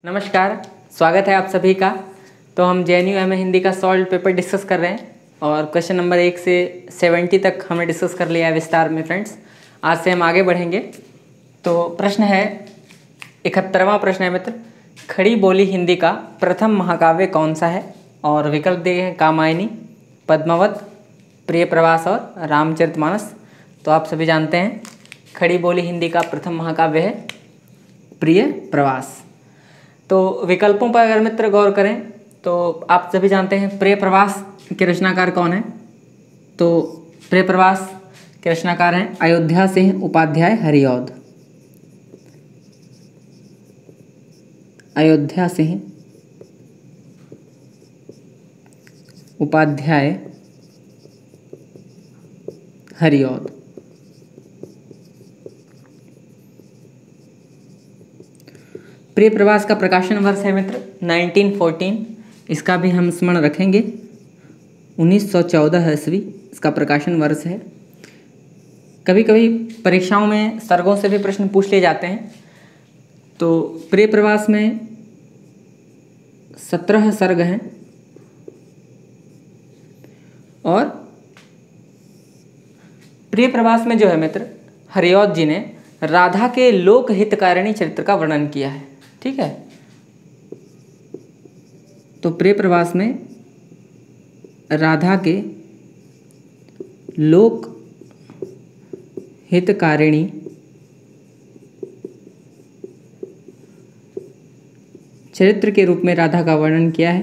नमस्कार, स्वागत है आप सभी का। तो हम JNU MA हिंदी का सॉल्व पेपर डिस्कस कर रहे हैं और क्वेश्चन नंबर 1 से 70 तक हमने डिस्कस कर लिया है विस्तार में फ्रेंड्स। आज से हम आगे बढ़ेंगे। तो प्रश्न है 71वां प्रश्न है मित्र, खड़ी बोली हिंदी का प्रथम महाकाव्य कौन सा है? और विकल्प दिए हैं कामायनी, पद्मावत, प्रिय प्रवास और रामचरितमानस। तो आप सभी जानते हैं खड़ी बोली हिंदी का प्रथम महाकाव्य है प्रिय प्रवास। तो विकल्पों पर अगर मित्र गौर करें तो आप सभी जानते हैं प्रिय प्रवास के रचनाकार कौन है? तो प्रिय प्रवास के रचनाकार हैं अयोध्या सिंह उपाध्याय हरिऔध। अयोध्या सिंह उपाध्याय हरिऔध। प्रिय प्रवास का प्रकाशन वर्ष है मित्र 1914। इसका भी हम स्मरण रखेंगे 1914 ईस्वी इसका प्रकाशन वर्ष है। कभी कभी परीक्षाओं में सर्गों से भी प्रश्न पूछ लिए जाते हैं। तो प्रिय प्रवास में 17 सर्ग हैं और प्रिय प्रवास में जो है मित्र हरिऔध जी ने राधा के लोक हितकारिणी चरित्र का वर्णन किया है। ठीक है, तो प्रिय प्रवास में राधा के लोक हितकारिणी चरित्र के रूप में राधा का वर्णन किया है।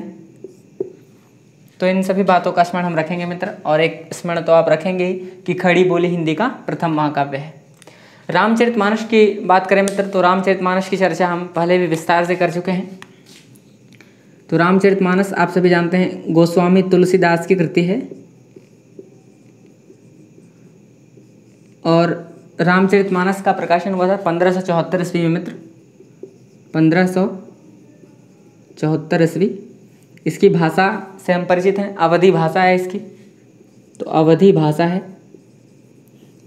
तो इन सभी बातों का स्मरण हम रखेंगे मित्र। और एक स्मरण तो आप रखेंगे ही कि खड़ी बोली हिंदी का प्रथम महाकाव्य है। रामचरितमानस की बात करें मित्र तो रामचरितमानस की चर्चा हम पहले भी विस्तार से कर चुके हैं। तो रामचरितमानस आप सभी जानते हैं गोस्वामी तुलसीदास की कृति है और रामचरितमानस का प्रकाशन हुआ था 1574 ईस्वी में मित्र, 1574 ईस्वी। इसकी भाषा से हम परिचित हैं, अवधी भाषा है इसकी। तो अवधी भाषा है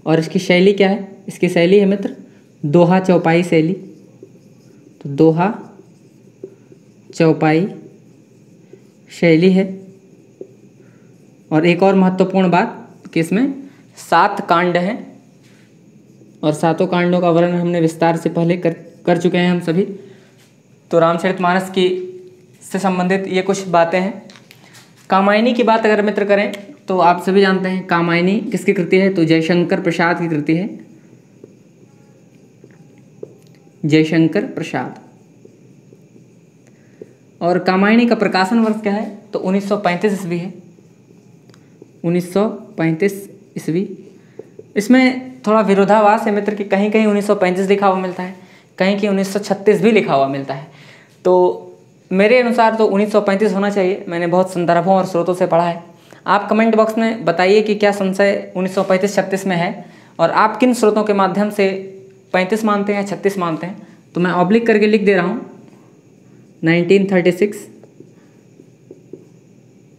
और इसकी शैली क्या है? इसकी शैली है मित्र दोहा चौपाई शैली। तो दोहा चौपाई शैली है। और एक और महत्वपूर्ण बात कि इसमें 7 कांड हैं और 7 कांडों का वर्णन हमने विस्तार से पहले कर चुके हैं हम सभी। तो रामचरितमानस की से संबंधित ये कुछ बातें हैं। कामायनी की बात अगर मित्र करें तो आप सभी जानते हैं कामायनी किसकी कृति है? तो जयशंकर प्रसाद की कृति है, जयशंकर प्रसाद। और कामायनी का प्रकाशन वर्ष क्या है? तो 1935 ईस्वी है, 1935 ईस्वी। इसमें थोड़ा विरोधाभास है मित्र कि कहीं कहीं 1935 लिखा हुआ मिलता है, कहीं कहीं 1936 भी लिखा हुआ मिलता है। तो मेरे अनुसार तो 1935 होना चाहिए। मैंने बहुत संदर्भों और स्रोतों से पढ़ा है। आप कमेंट बॉक्स में बताइए कि क्या संशय 1935-36 में है और आप किन स्रोतों के माध्यम से 35 मानते हैं, 36 मानते हैं। तो मैं ऑब्लिक करके लिख दे रहा हूँ 1936,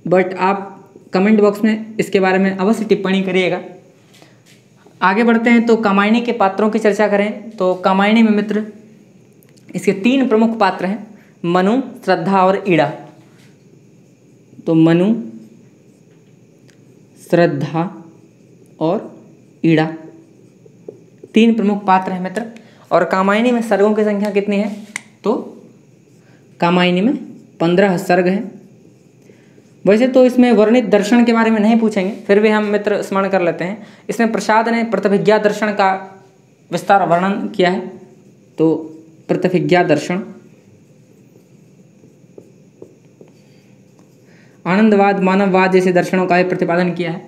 बट आप कमेंट बॉक्स में इसके बारे में अवश्य टिप्पणी करिएगा। आगे बढ़ते हैं तो कामायनी के पात्रों की चर्चा करें तो कामायनी में मित्र इसके 3 प्रमुख पात्र हैं, मनु, श्रद्धा और ईड़ा। तो मनु, श्रद्धा और ईड़ा 3 प्रमुख पात्र हैं मित्र। और कामायनी में सर्गों की संख्या कितनी है? तो कामायनी में 15 सर्ग हैं। वैसे तो इसमें वर्णित दर्शन के बारे में नहीं पूछेंगे, फिर भी हम मित्र स्मरण कर लेते हैं। इसमें प्रसाद ने प्रतिभिज्ञा दर्शन का विस्तार वर्णन किया है। तो प्रतिभिज्ञा दर्शन, आनंदवाद, मानववाद जैसे दर्शनों का प्रतिपादन किया है।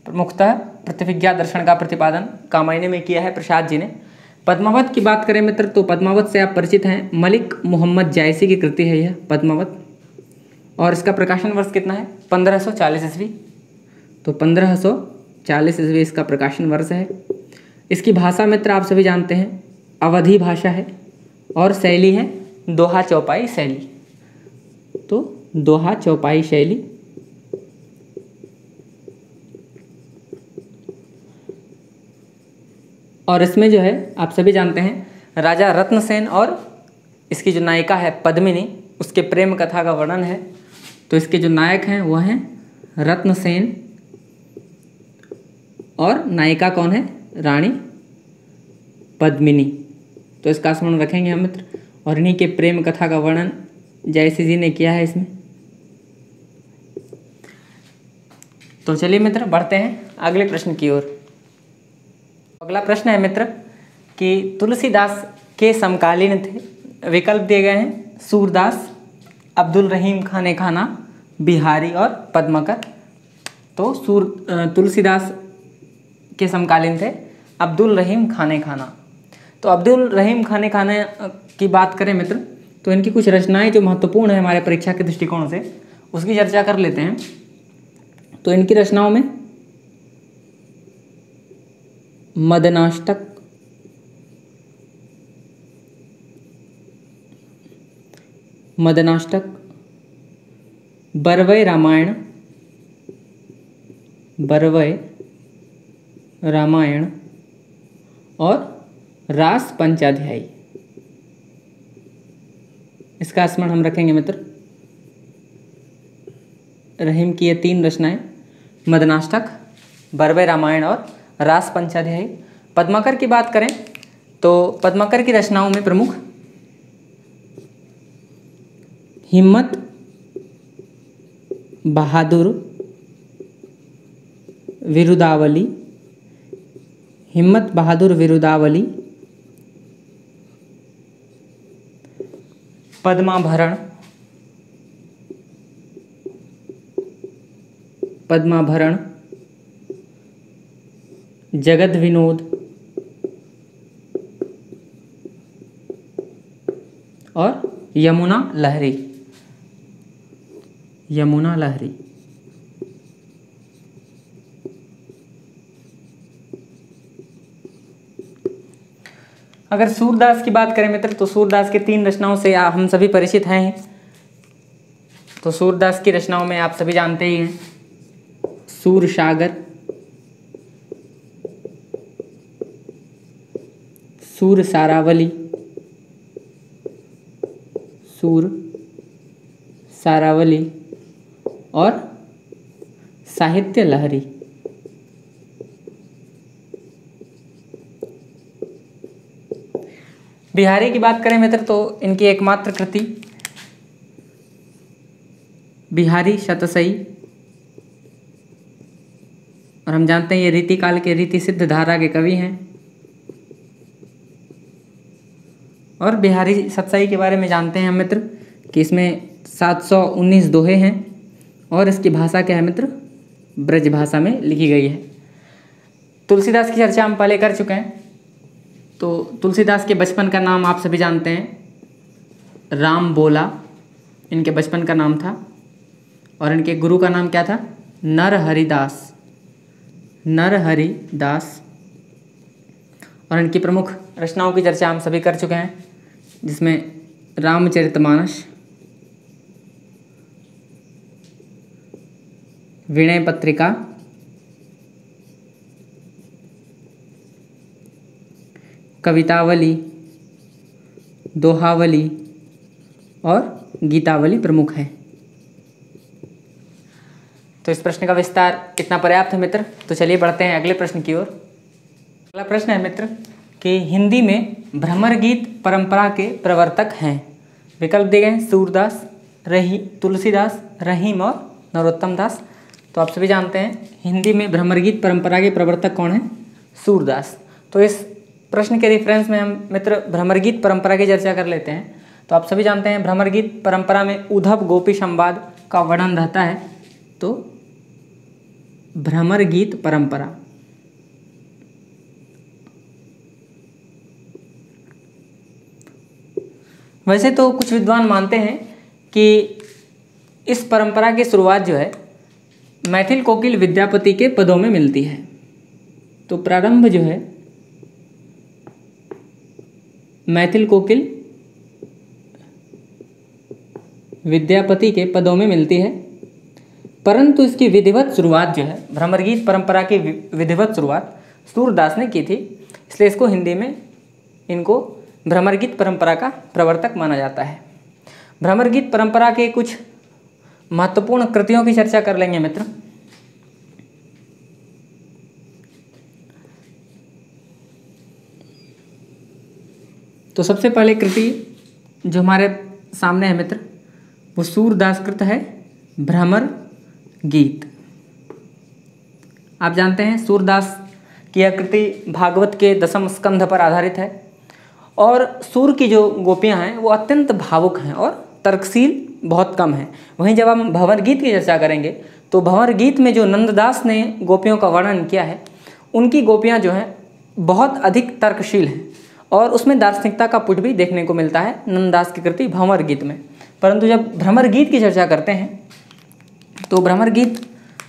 प्रमुखतः प्रतिभिज्ञा दर्शन का प्रतिपादन कामायनी में किया है प्रसाद जी ने। पद्मावत की बात करें मित्र तो पद्मावत से आप परिचित हैं, मलिक मोहम्मद जायसी की कृति है यह पद्मावत। और इसका प्रकाशन वर्ष कितना है? 1540 ईस्वी। तो 1540 ईस्वी इसका प्रकाशन वर्ष है। इसकी भाषा मित्र आप सभी जानते हैं अवधी भाषा है और शैली है दोहा चौपाई शैली। तो दोहा चौपाई शैली। और इसमें जो है आप सभी जानते हैं राजा रत्नसेन और इसकी जो नायिका है पद्मिनी, उसके प्रेम कथा का वर्णन है। तो इसके जो नायक हैं वो हैं रत्नसेन और नायिका कौन है? रानी पद्मिनी। तो इसका स्मरण रखेंगे हम मित्र। और इन्हीं के प्रेम कथा का वर्णन जयसी जी ने किया है इसमें। तो चलिए मित्र बढ़ते हैं अगले प्रश्न की ओर। अगला प्रश्न है मित्र कि तुलसीदास के समकालीन थे। विकल्प दिए गए हैं सूरदास, अब्दुल रहीम खाने खाना, बिहारी और पद्माकर। तो तुलसीदास के समकालीन थे अब्दुल रहीम खाने खाना। तो अब्दुल रहीम खाने खाने की बात करें मित्र, तो इनकी कुछ रचनाएं जो महत्वपूर्ण है हमारे परीक्षा के दृष्टिकोण से, उसकी चर्चा कर लेते हैं। तो इनकी रचनाओं में मदनाष्टक, बरवय रामायण और रास पंचाध्यायी, इसका स्मरण हम रखेंगे मित्र। रहीम की ये 3 रचनाएं मदनाष्टक, बरवय रामायण और रास पंचाध्यायी। पद्माकर की बात करें तो पद्माकर की रचनाओं में प्रमुख हिम्मत बहादुर विरुदावली, पद्माभरण, जगद विनोद और यमुना लहरी। अगर सूरदास की बात करें मित्र, तो सूरदास के 3 रचनाओं से हम सभी परिचित हैं। तो सूरदास की रचनाओं में आप सभी जानते ही हैं सूरसागर, सारावली और साहित्य लहरी। बिहारी की बात करें मित्र, तो इनकी एकमात्र कृति बिहारी शतसई, और हम जानते हैं ये रीति काल के रीति सिद्ध धारा के कवि हैं। और बिहारी शतसई के बारे में जानते हैं हम मित्र कि इसमें 719 दोहे हैं और इसकी भाषा क्या है मित्र? ब्रज भाषा में लिखी गई है। तुलसीदास की चर्चा हम पहले कर चुके हैं। तो तुलसीदास के बचपन का नाम आप सभी जानते हैं राम बोला, इनके बचपन का नाम था। और इनके गुरु का नाम क्या था? नरहरि दास। और इनकी प्रमुख रचनाओं की चर्चा हम सभी कर चुके हैं, जिसमें रामचरितमानस, विनय पत्रिका, कवितावली, दोहावली और गीतावली प्रमुख है। तो इस प्रश्न का विस्तार इतना पर्याप्त है मित्र। तो चलिए बढ़ते हैं अगले प्रश्न की ओर। अगला प्रश्न है मित्र कि हिंदी में भ्रमर गीत परंपरा के प्रवर्तक हैं। विकल्प दिए गए हैं सूरदास, तुलसीदास, रहीम और नरोत्तम दास। तो आप सभी जानते हैं हिंदी में भ्रमर गीत परंपरा के प्रवर्तक कौन है? सूरदास। तो इस प्रश्न के रेफरेंस में हम मित्र भ्रमर गीत परंपरा की चर्चा कर लेते हैं। तो आप सभी जानते हैं भ्रमर गीत परंपरा में उद्धव गोपी संवाद का वर्णन रहता है। तो भ्रमर गीत परंपरा वैसे तो कुछ विद्वान मानते हैं कि इस परंपरा की शुरुआत जो है मैथिल कोकिल विद्यापति के पदों में मिलती है। तो प्रारंभ जो है मैथिल कोकिल विद्यापति के पदों में मिलती है, परंतु इसकी विधिवत शुरुआत जो है भ्रमर गीत परंपरा की विधिवत शुरुआत सूरदास ने की थी। इसलिए इसको हिंदी में इनको भ्रमर गीत परंपरा का प्रवर्तक माना जाता है। भ्रमर गीत परंपरा के कुछ महत्वपूर्ण कृतियों की चर्चा कर लेंगे मित्र। तो सबसे पहले कृति जो हमारे सामने है मित्र, वो सूरदास कृत है भ्रमर गीत। आप जानते हैं सूरदास की यह कृति भागवत के 10वें स्कंध पर आधारित है और सूर की जो गोपियां हैं वो अत्यंत भावुक हैं और तर्कशील बहुत कम हैं। वहीं जब हम भंवर गीत की चर्चा करेंगे तो भंवर गीत में जो नंददास ने गोपियों का वर्णन किया है, उनकी गोपियां जो हैं बहुत अधिक तर्कशील हैं और उसमें दार्शनिकता का पुट भी देखने को मिलता है नंददास की कृति भंवर गीत में। परंतु जब भ्रमर गीत की चर्चा करते हैं तो भ्रमर गीत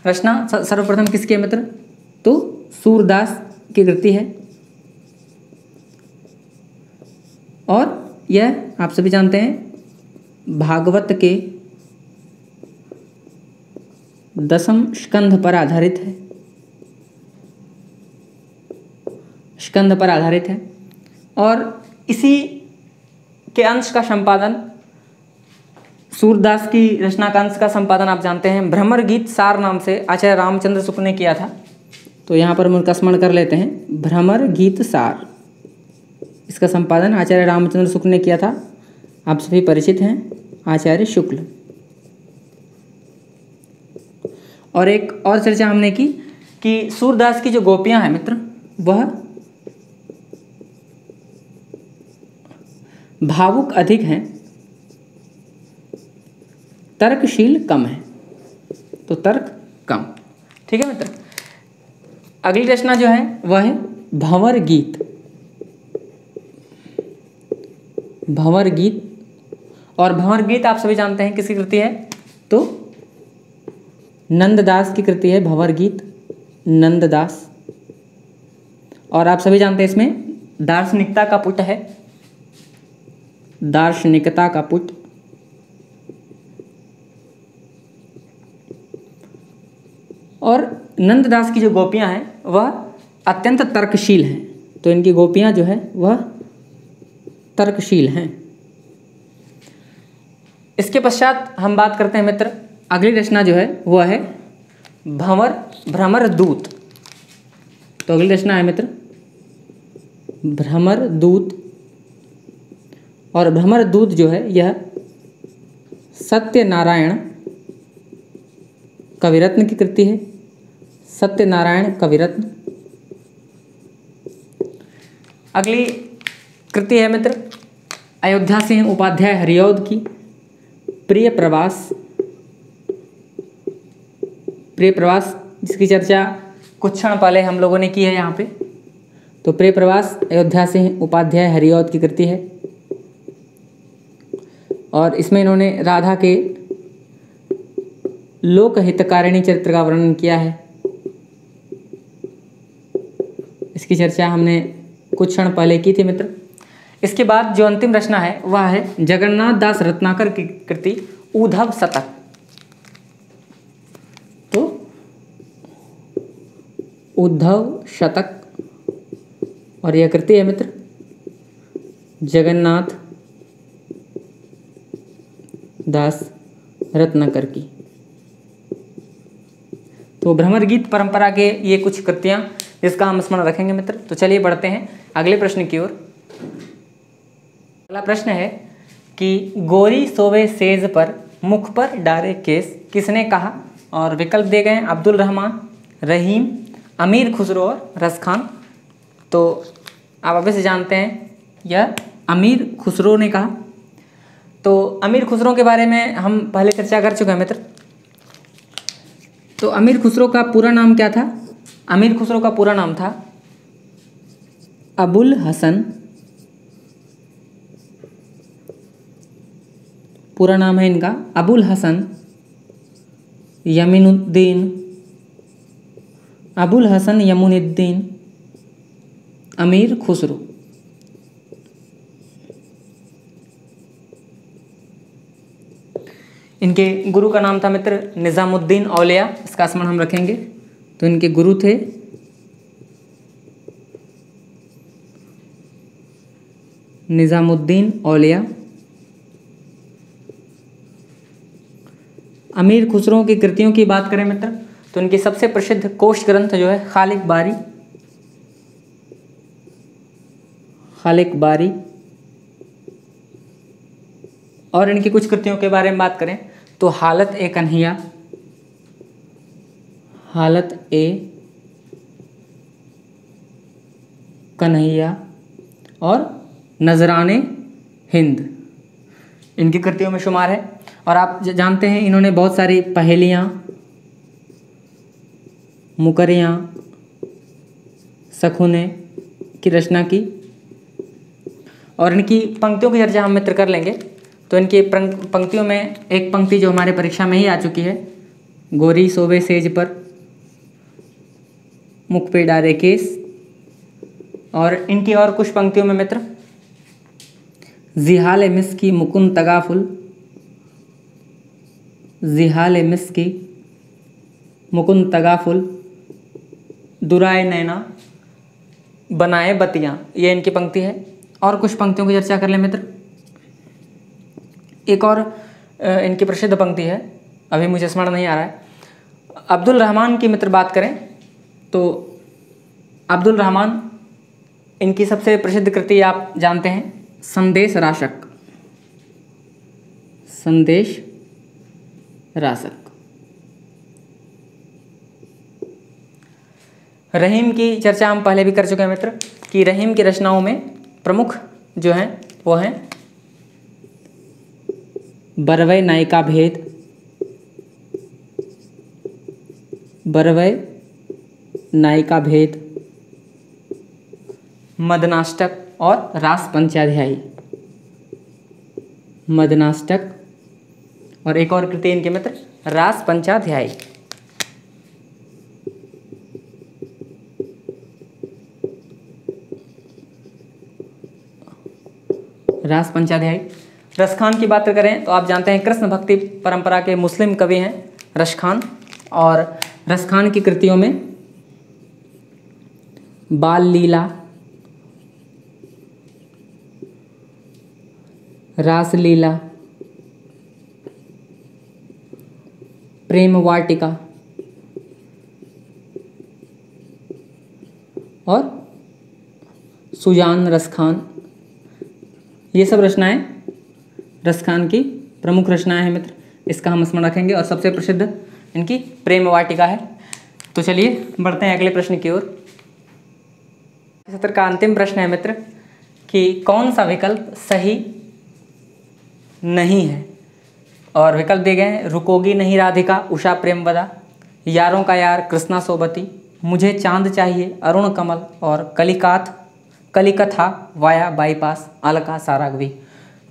रचना सर्वप्रथम किसकी है मित्र? तो सूरदास की कृति है और यह आप सभी जानते हैं भागवत के 10वें स्कंध पर आधारित है, स्कंध पर आधारित है। और इसी के अंश का संपादन, सूरदास की रचना का अंश का संपादन आप जानते हैं भ्रमर गीत सार नाम से आचार्य रामचंद्र शुक्ल ने किया था। तो यहाँ पर हम उनका स्मरण कर लेते हैं, भ्रमर गीत सार, इसका संपादन आचार्य रामचंद्र शुक्ल ने किया था। आप सभी परिचित हैं आचार्य शुक्ल। और एक और चर्चा हमने की कि सूरदास की जो गोपियां हैं मित्र, वह भावुक अधिक हैं, तर्कशील कम है। तो तर्क कम, ठीक है मित्र। अगली रचना जो है वह है भंवर गीत। भंवर गीत, और भंवर गीत आप सभी जानते हैं किसकी कृति है? तो नंददास की कृति है भंवर गीत, नंददास। और आप सभी जानते हैं इसमें दार्शनिकता का पुट है, दार्शनिकता का पुट। और नंददास की जो गोपियां हैं वह अत्यंत तर्कशील हैं। तो इनकी गोपियां जो है वह तर्कशील हैं। इसके पश्चात हम बात करते हैं मित्र, अगली रचना जो है वह है भ्रमर दूत। तो अगली रचना है मित्र भ्रमर दूत। और भ्रमर दूत जो है यह सत्यनारायण कविरत्न की कृति है, सत्यनारायण कविरत्न। अगली कृति है मित्र अयोध्या सिंह उपाध्याय हरिऔध की प्रिय प्रवास। प्रिय प्रवास जिसकी चर्चा कुछ क्षण पहले हम लोगों ने की है यहाँ पे। तो प्रिय प्रवास अयोध्या सिंह उपाध्याय हरिऔध की कृति है और इसमें इन्होंने राधा के लोकहितकारिणी चरित्र का वर्णन किया है। इसकी चर्चा हमने कुछ क्षण पहले की थी मित्र। इसके बाद जो अंतिम रचना है वह है जगन्नाथ दास रत्नाकर की कृति उद्धव शतक। तो उद्धव शतक, और यह कृति है मित्र जगन्नाथ दास रत्नाकर की। तो भ्रमर गीत परंपरा के ये कुछ कृतियां जिसका हम स्मरण रखेंगे मित्र। तो चलिए बढ़ते हैं अगले प्रश्न की ओर। अगला प्रश्न है कि गोरी सोवे सेज पर मुख पर डारे केस किसने कहा? और विकल्प दिए गए हैं अब्दुल रहमान, रहीम, अमीर खुसरो और रस खान। तो आप अभी से जानते हैं यह अमीर खुसरो ने कहा। तो अमीर खुसरो के बारे में हम पहले चर्चा कर चुके हैं मित्र। तो अमीर खुसरो का पूरा नाम क्या था? अमीर खुसरो का पूरा नाम था अबुल हसन। पूरा नाम है इनका अबुल हसन यमीनुद्दीन, अबुल हसन यमुनुद्दीन अमीर खुसरो। इनके गुरु का नाम था मित्र निज़ामुद्दीन औलिया, इसका स्मरण हम रखेंगे। तो इनके गुरु थे निज़ामुद्दीन औलिया। अमीर खुसरो की कृतियों की बात करें मित्र, तो इनकी सबसे प्रसिद्ध कोश ग्रंथ जो है खालिक बारी, खालिक बारी। और इनकी कुछ कृतियों के बारे में बात करें तो हालत ए कन्हैया, हालत ए कन्हैया और नजराने हिंद इनकी कृतियों में शुमार है। और आप जानते हैं इन्होंने बहुत सारी पहेलियाँ, मुकरियाँ, सखुने की रचना की। और इनकी पंक्तियों की चर्चा हम मित्र कर लेंगे। तो इनकी पंक्तियों में एक पंक्ति जो हमारे परीक्षा में ही आ चुकी है, गोरी सोवे सेज पर मुख पे डारे केस। और इनकी और कुछ पंक्तियों में मित्र, जिहाल मिस्की मुकुंद तगाफुल, जिहाल मिस्की मुकुंद तगाफुल, दुराए नैना बनाए बतियाँ, ये इनकी पंक्ति है। और कुछ पंक्तियों की चर्चा कर लें मित्र। एक और इनकी प्रसिद्ध पंक्ति है, अभी मुझे स्मरण नहीं आ रहा है। अब्दुल रहमान की मित्र बात करें तो अब्दुल रहमान, इनकी सबसे प्रसिद्ध कृति आप जानते हैं, संदेश राशक, संदेश राशक। रहीम की चर्चा हम पहले भी कर चुके हैं मित्र, कि रहीम की रचनाओं में प्रमुख जो हैं वो हैं बरवै नायिका भेद, बरवै नायिका भेद, मदनाष्टक और रास पंचाध्यायी, मदनाष्टक और एक और कृति इनके मित्र रास पंचाध्यायी। रास पंचाध्यायी। रसखान की बात करें तो आप जानते हैं कृष्ण भक्ति परंपरा के मुस्लिम कवि हैं रसखान। और रसखान की कृतियों में बाल लीला, रास लीला, प्रेम वाटिका और सुजान रसखान, ये सब रचनाएं रसखान की प्रमुख रचनाएं हैं मित्र, इसका हम स्मरण रखेंगे। और सबसे प्रसिद्ध इनकी प्रेम वाटिका है। तो चलिए बढ़ते हैं अगले प्रश्न की ओर। सत्र का अंतिम प्रश्न है मित्र कि कौन सा विकल्प सही नहीं है। और विकल्प दिए गए हैं, रुकोगी नहीं राधिका उषा प्रेमवदा, यारों का यार कृष्णा सोबती, मुझे चांद चाहिए अरुण कमल और कलिकथा वाया बाईपास अलका सारागवी।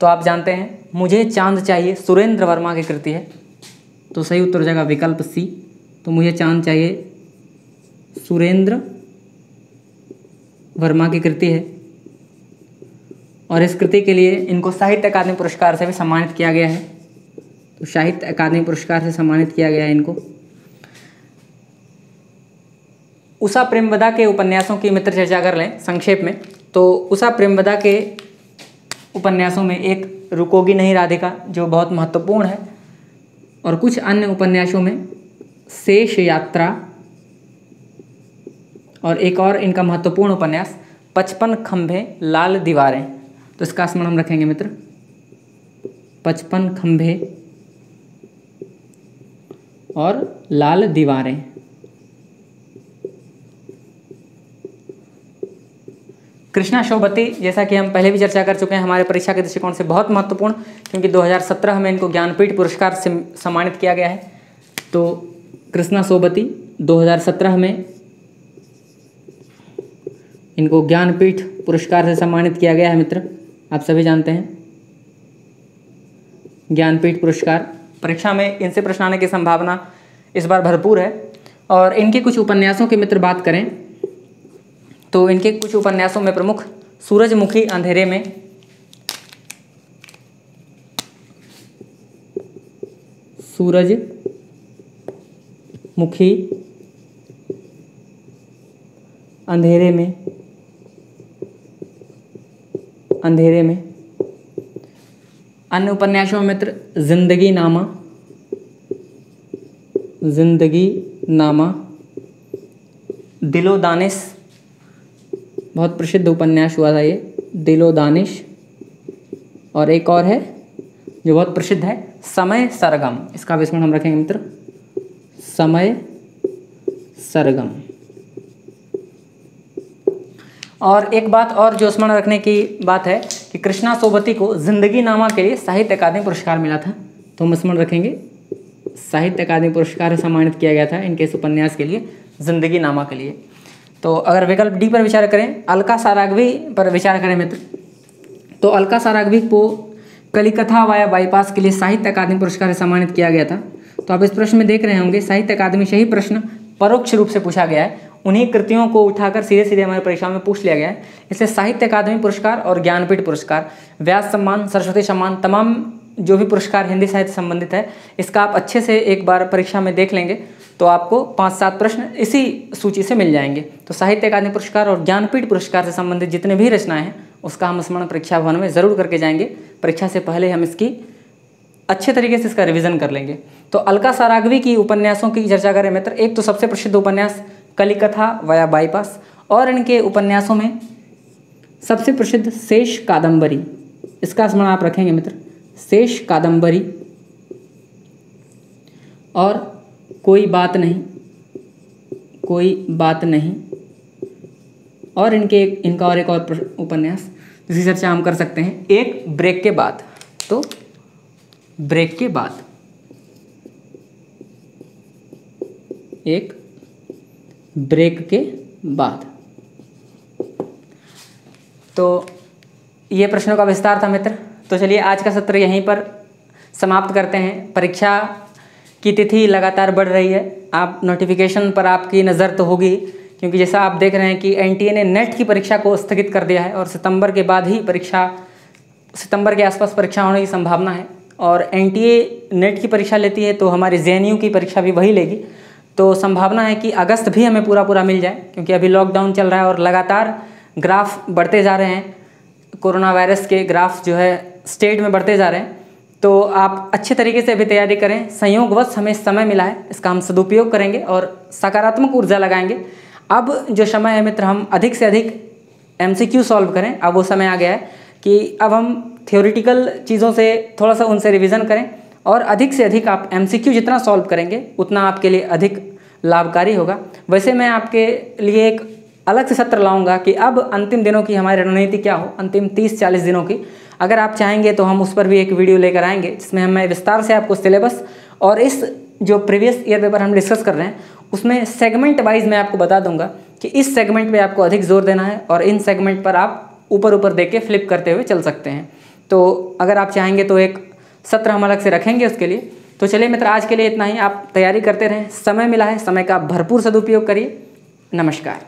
तो आप जानते हैं मुझे चांद चाहिए सुरेंद्र वर्मा की कृति है, तो सही उत्तर हो जाएगा विकल्प सी। तो मुझे चांद चाहिए सुरेंद्र वर्मा की कृति है। और इस कृति के लिए इनको साहित्य अकादमी पुरस्कार से भी सम्मानित किया गया है। तो साहित्य अकादमी पुरस्कार से सम्मानित किया गया है इनको। उषा प्रेमवदा के उपन्यासों की मित्र चर्चा कर लें संक्षेप में। तो उषा प्रेमवदा के उपन्यासों में एक रुकोगी नहीं राधिका जो बहुत महत्वपूर्ण है, और कुछ अन्य उपन्यासों में शेष यात्रा, और एक और इनका महत्वपूर्ण उपन्यास 55 खंभे लाल दीवारें। तो इसका स्मरण हम रखेंगे मित्र, 55 खंभे और लाल दीवारें। कृष्णा शोभती, जैसा कि हम पहले भी चर्चा कर चुके हैं, हमारे परीक्षा के दृष्टिकोण से बहुत महत्वपूर्ण, क्योंकि 2017 में इनको ज्ञानपीठ पुरस्कार से सम्मानित किया गया है। तो कृष्णा शोभती 2017 में इनको ज्ञानपीठ पुरस्कार से सम्मानित किया गया है मित्र, आप सभी जानते हैं। ज्ञानपीठ पुरस्कार, परीक्षा में इनसे प्रश्न आने की संभावना इस बार भरपूर है। और इनके कुछ उपन्यासों की मित्र बात करें तो इनके कुछ उपन्यासों में प्रमुख सूरजमुखी अंधेरे में, सूरजमुखी अंधेरे में, अंधेरे में। अन्य उपन्यासों में मित्र जिंदगी नामा, जिंदगी नामा, दिलो दानिश, बहुत प्रसिद्ध उपन्यास हुआ था ये, दिलो दानिश। और एक और है जो बहुत प्रसिद्ध है, समय सरगम। इसका भी स्मरण हम रखेंगे मित्र, समय सरगम। और एक बात और जो स्मरण रखने की बात है कि कृष्णा सोबती को जिंदगी नामा के लिए साहित्य अकादमी पुरस्कार मिला था, तो हम स्मरण रखेंगे साहित्य अकादमी पुरस्कार से सम्मानित किया गया था इनके इस उपन्यास के लिए, जिंदगी नामा के लिए। तो अगर विकल्प डी पर विचार करें, अलका साराग्वी पर विचार करें मित्र, तो अलका साराग्वी को कलिकथा वाया बाईपास के लिए साहित्य अकादमी पुरस्कार से सम्मानित किया गया था। तो आप इस प्रश्न में देख रहे होंगे साहित्य अकादमी से ही प्रश्न परोक्ष रूप से पूछा गया है, उन्हीं कृतियों को उठाकर सीधे सीधे हमारी परीक्षा में पूछ लिया गया है। इसलिए साहित्य अकादमी पुरस्कार और ज्ञानपीठ पुरस्कार, व्यास सम्मान, सरस्वती सम्मान, तमाम जो भी पुरस्कार हिंदी साहित्य संबंधित है, इसका आप अच्छे से एक बार परीक्षा में देख लेंगे तो आपको 5-7 प्रश्न इसी सूची से मिल जाएंगे। तो साहित्य अकादमी पुरस्कार और ज्ञानपीठ पुरस्कार से संबंधित जितने भी रचनाएं हैं उसका हम स्मरण परीक्षा भवन में ज़रूर करके जाएंगे। परीक्षा से पहले हम इसकी अच्छे तरीके से इसका रिवीजन कर लेंगे। तो अलका साराग्वी की उपन्यासों की चर्चा करें मित्र, एक तो सबसे प्रसिद्ध उपन्यास कलिकथा वाया बाईपास, और इनके उपन्यासों में सबसे प्रसिद्ध शेष कादम्बरी, इसका स्मरण आप रखेंगे मित्र, शेष कादम्बरी, और कोई बात नहीं, कोई बात नहीं, और इनका और एक और उपन्यास जिसकी चर्चा हम कर सकते हैं, एक ब्रेक के बाद। तो ब्रेक के बाद, एक ब्रेक के बाद। तो ये प्रश्नों का विस्तार था मित्र। तो चलिए आज का सत्र यहीं पर समाप्त करते हैं। परीक्षा की तिथि लगातार बढ़ रही है, आप नोटिफिकेशन पर आपकी नज़र तो होगी, क्योंकि जैसा आप देख रहे हैं कि एनटीए ने नेट की परीक्षा को स्थगित कर दिया है और सितंबर के बाद ही सितंबर के आसपास परीक्षा होने की संभावना है। और एनटीए नेट की परीक्षा लेती है तो हमारी जेएनयू की परीक्षा भी वही लेगी, तो संभावना है कि अगस्त भी हमें पूरा मिल जाए, क्योंकि अभी लॉकडाउन चल रहा है और लगातार ग्राफ बढ़ते जा रहे हैं, कोरोना वायरस के ग्राफ जो है स्टेट में बढ़ते जा रहे हैं। तो आप अच्छे तरीके से अभी तैयारी करें, संयोगवश हमें समय मिला है, इसका हम सदुपयोग करेंगे और सकारात्मक ऊर्जा लगाएंगे। अब जो समय है मित्र, हम अधिक से अधिक एमसीक्यू सॉल्व करें। अब वो समय आ गया है कि अब हम थ्योरेटिकल चीज़ों से थोड़ा सा उनसे रिवीजन करें, और अधिक से अधिक आप एमसीक्यू जितना सॉल्व करेंगे उतना आपके लिए अधिक लाभकारी होगा। वैसे मैं आपके लिए एक अलग से सत्र लाऊंगा कि अब अंतिम दिनों की हमारी रणनीति क्या हो, अंतिम 30-40 दिनों की। अगर आप चाहेंगे तो हम उस पर भी एक वीडियो लेकर आएंगे, जिसमें हमें विस्तार से आपको सिलेबस और इस जो प्रीवियस ईयर पेपर हम डिस्कस कर रहे हैं उसमें सेगमेंट वाइज मैं आपको बता दूंगा कि इस सेगमेंट पे आपको अधिक जोर देना है और इन सेगमेंट पर आप ऊपर दे के फ्लिप करते हुए चल सकते हैं। तो अगर आप चाहेंगे तो एक सत्र हम अलग से रखेंगे उसके लिए। तो चलिए मित्र, आज के लिए इतना ही। आप तैयारी करते रहें, समय मिला है, समय का भरपूर सदुपयोग करिए। नमस्कार।